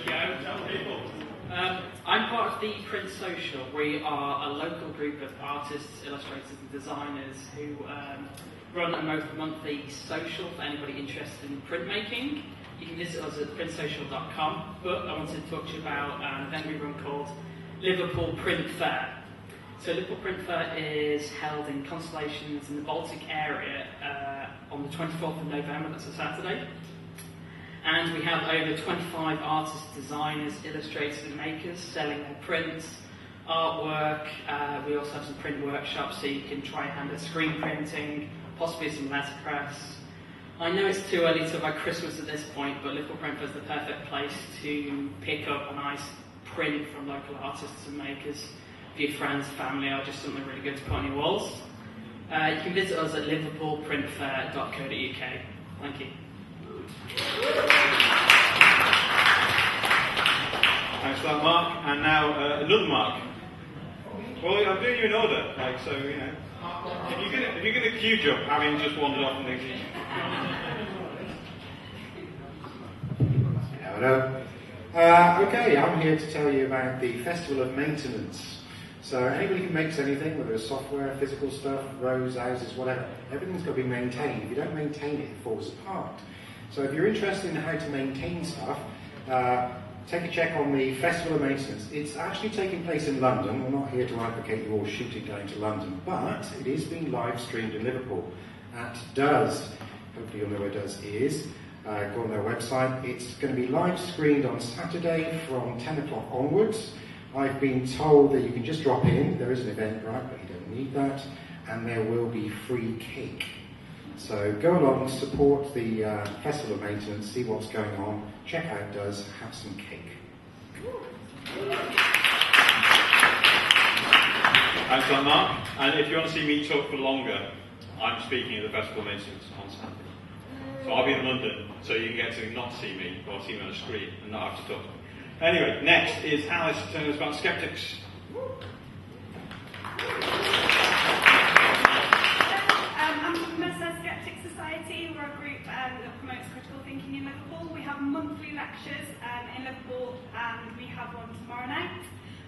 go. Tell people. I'm part of the Print Social. We are a local group of artists, illustrators and designers who run a monthly social for anybody interested in printmaking. You can visit us at printsocial.com, but I wanted to talk to you about an event we run called Liverpool Print Fair. So Liverpool Print Fair is held in Constellations in the Baltic area on the 24th of November, that's a Saturday. And we have over 25 artists, designers, illustrators and makers selling their prints, artwork. We also have some print workshops so you can try your hand at screen printing, possibly some letterpress. I know it's too early to talk about Christmas at this point, but Liverpool Print Fair is the perfect place to pick up a nice print from local artists and makers for your friends, family, or just something really good to put on your walls. You can visit us at liverpoolprintfair.co.uk. Thank you. Thanks for that, Mark. And now another Mark. Well, I'm doing you in order, like so. You know, if you're gonna queue jump, having just wandered off and things. Hello. Okay, I'm here to tell you about the Festival of Maintenance. So anybody who makes anything, whether it's software, physical stuff, roads, houses, whatever, everything's got to be maintained. If you don't maintain it, it falls apart. So if you're interested in how to maintain stuff, take a check on the Festival of Maintenance. It's actually taking place in London. I'm not here to advocate you all shooting down to London, but it is being live streamed in Liverpool at Does. Hopefully you'll know where Does is. Go on their website. It's going to be live screened on Saturday from 10 o'clock onwards. I've been told that you can just drop in. There is an Eventbrite, but you don't need that. And there will be free cake. So go along, support the Festival of Maintenance, see what's going on, check out Does, have some cake. Thanks for that, Mark. And if you want to see me talk for longer, I'm speaking at the Festival of Maintenance on Saturday. So I'll be in London, so you can get to not see me, or see me on the screen and not have to talk to me. Anyway, next is Alice telling us about skeptics. I'm from the Skeptic Society. We're a group that promotes critical thinking in Liverpool. We have monthly lectures in Liverpool, and we have one tomorrow night,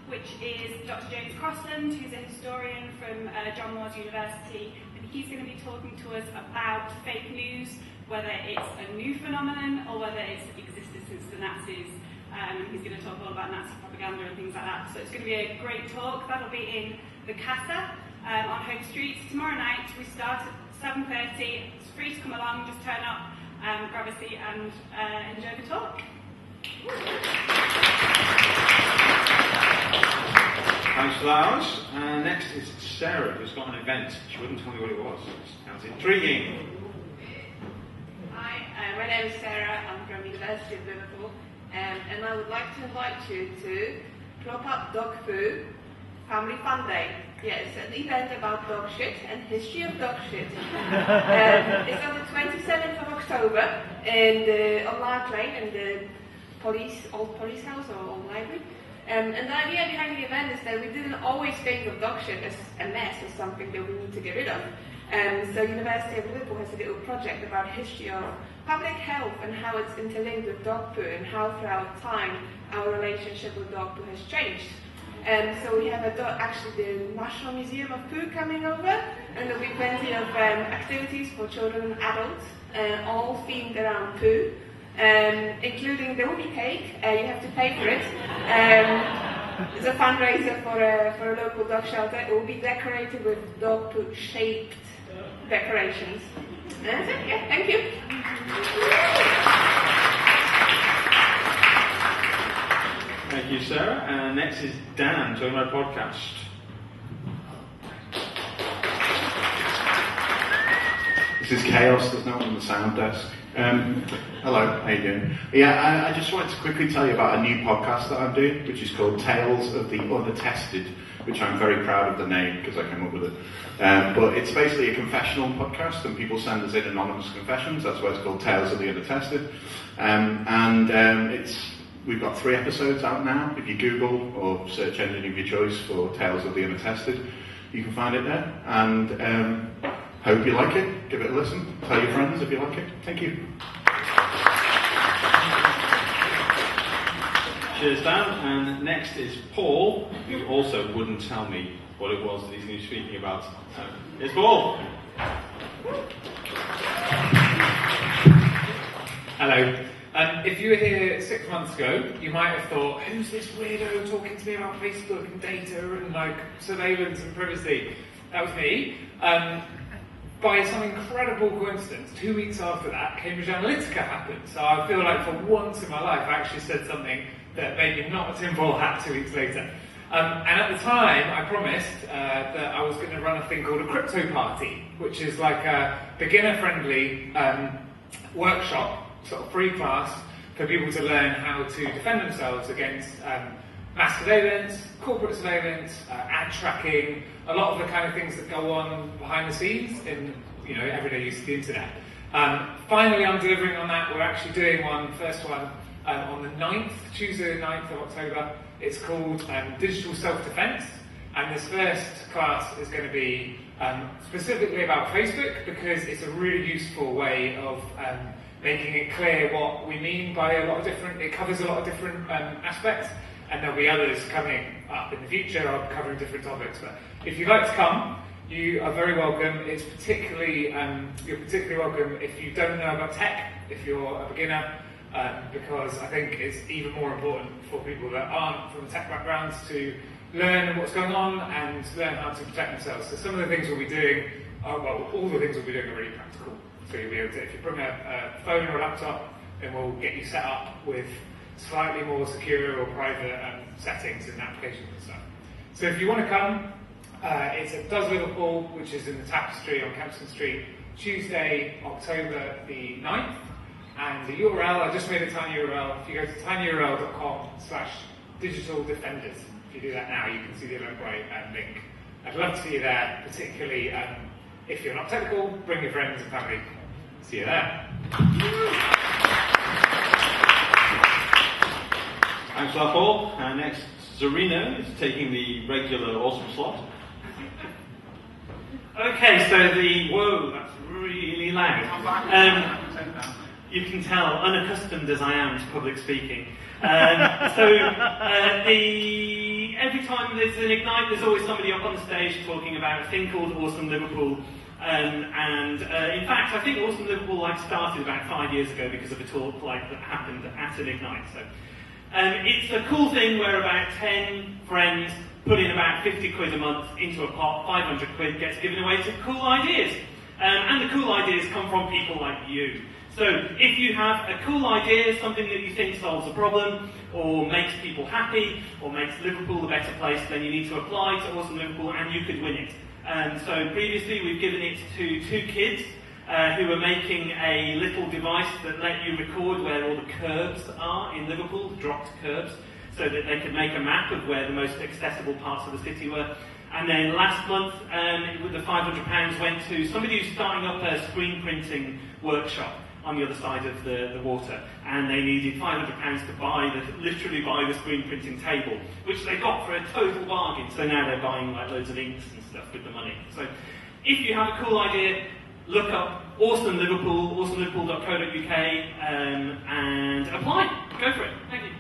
which is Dr. James Crossland, who's a historian from John Moores University, and he's going to be talking to us about fake news, whether it's a new phenomenon or whether it's existed since the Nazis. He's going to talk all about Nazi propaganda and things like that. So it's going to be a great talk. That'll be in the Casa on Home Street. Tomorrow night we start at 7:30. It's free to come along, just turn up, grab a seat and enjoy the talk. Thanks for that, Alice. Next is Sarah, who's got an event. She wouldn't tell me what it was. Sounds intriguing. Hi, my name is Sarah. I'm from the University of Liverpool, and I would like to invite you to Prop Up Dog Poo Family Fun Day. Yeah, it's an event about dog shit and history of dog shit. It's on the 27th of October on Lark Lane in the old police house or old library. And the idea behind the event is that we didn't always think of dog shit as a mess, as something that we need to get rid of. So University of Liverpool has a little project about history of public health and how it's interlinked with dog poo and how throughout time our relationship with dog poo has changed. So we have actually the National Museum of Poo coming over, and there'll be plenty of activities for children and adults, all themed around poo, including there will be cake. You have to pay for it. It's a fundraiser for a local dog shelter. It will be decorated with dog poo shaped decorations. And that's it. Yeah, thank you. Thank you, Sarah. Next is Dan, talking about a podcast. This is Chaos, there's no one on the sound desk. Hello, how you doing? Yeah, I just wanted to quickly tell you about a new podcast that I'm doing, which is called Tales of the Unattested, which I'm very proud of the name because I came up with it. But it's basically a confessional podcast, and people send us in anonymous confessions. That's why it's called Tales of the Unattested. We've got 3 episodes out now. If you Google or search engine of your choice for Tales of the Unattested, you can find it there. And hope you like it. Give it a listen. Tell your friends if you like it. Thank you. Cheers, Dan. And next is Paul, who also wouldn't tell me what it was that he's going to be speaking about. So, here's Paul. Hello. If you were here 6 months ago, you might have thought, who's this weirdo talking to me about Facebook and data and like surveillance and privacy? That was me. By some incredible coincidence, 2 weeks after that, Cambridge Analytica happened. So I feel like for once in my life, I actually said something that made me not a tinfoil hat 2 weeks later. And at the time, I promised that I was going to run a thing called a crypto party, which is like a beginner-friendly workshop, sort of free class, for people to learn how to defend themselves against mass surveillance, corporate surveillance, ad tracking, a lot of the kind of things that go on behind the scenes in everyday use of the internet. Finally, I'm delivering on that. We're actually doing first one on the 9th, Tuesday the 9th of October. It's called Digital Self-Defense, and this first class is going to be specifically about Facebook, because it's a really useful way of making it clear what we mean by it covers a lot of different aspects, and there'll be others coming up in the future covering different topics. But if you'd like to come, you are very welcome. It's you're particularly welcome if you don't know about tech, if you're a beginner, because I think it's even more important for people that aren't from tech backgrounds to learn what's going on and learn how to protect themselves. So some of the things we'll be doing all the things we'll be doing are really practical. So you'll be able to, if you bring a phone or a laptop, then we'll get you set up with slightly more secure or private settings and applications and stuff. So if you want to come, it's at Does Liverpool, which is in the Tapestry on Kempston Street, Tuesday, October the 9th. And the URL, I just made a tiny URL. If you go to tinyurl.com/digitaldefenders, if you do that now, you can see the Eventbrite link. I'd love to see you there, particularly if you're not technical, bring your friends and family. See you there. Thanks for that, Paul. Next, Zarina is taking the regular awesome slot. Okay, so whoa, that's really loud. You can tell, unaccustomed as I am to public speaking. Every time there's an Ignite, there's always somebody up on the stage talking about a thing called Awesome Liverpool. In fact, I think Awesome Liverpool started about 5 years ago because of a talk that happened at an Ignite. So, it's a cool thing where about 10 friends put in about 50 quid a month into a pot, 500 quid gets given away to cool ideas. And the cool ideas come from people like you. So if you have a cool idea, something that you think solves a problem, or makes people happy, or makes Liverpool a better place, then you need to apply to Awesome Liverpool and you could win it. So previously we've given it to 2 kids who are making a little device that let you record where all the curbs are in Liverpool, dropped curbs, so that they could make a map of where the most accessible parts of the city were. And then last month, the £500 went to somebody who's starting up a screen printing workshop on the other side of the water, and they needed £500 to literally buy the screen printing table, which they got for a total bargain. So now they're buying loads of inks and stuff with the money. So if you have a cool idea, look up Awesome Liverpool, awesomeliverpool.co.uk, and apply. Go for it. Thank you.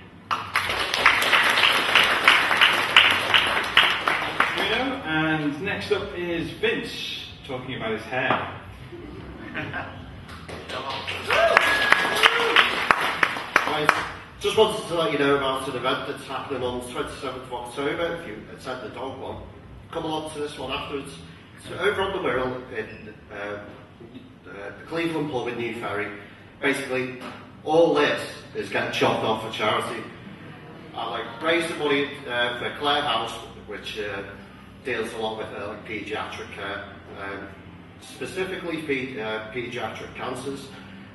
And next up is Vince, talking about his hair. Right. Just wanted to let you know about an event that's happening on the 27th of October. If you attend the dog one, come along to this one afterwards. So over on the Wirral in the Cleveland pub in New Ferry, basically all this is getting chopped off for charity. I raised the money for Clare House, which deals a lot with paediatric care, specifically paediatric cancers,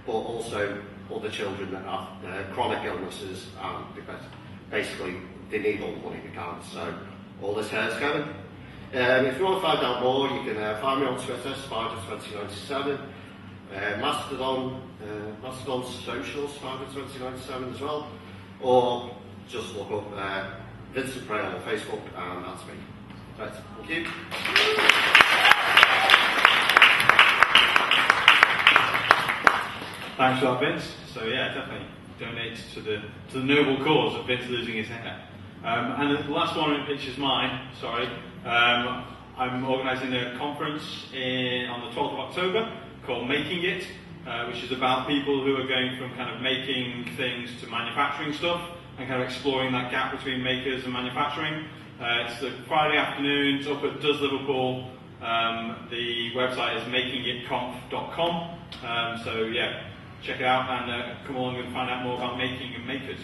but also other children that have chronic illnesses, because basically they need all the money they can, so all this hair's going. If you want to find out more, you can find me on Twitter, Spider2097, Mastodon Socials, Spider2097 as well, or just look up Vincent Braille on Facebook, and that's me. Right, thank you. Thanks for that, Vince. So yeah, definitely donate to the noble cause of Vince losing his hair. And the last one, which is mine, sorry, I'm organising a conference on the 12th of October called Making It, which is about people who are going from kind of making things to manufacturing stuff and kind of exploring that gap between makers and manufacturing. It's the Friday afternoon, it's up at Does Liverpool. The website is makingitconf.com. So yeah, check it out and come along and find out more about making and makers.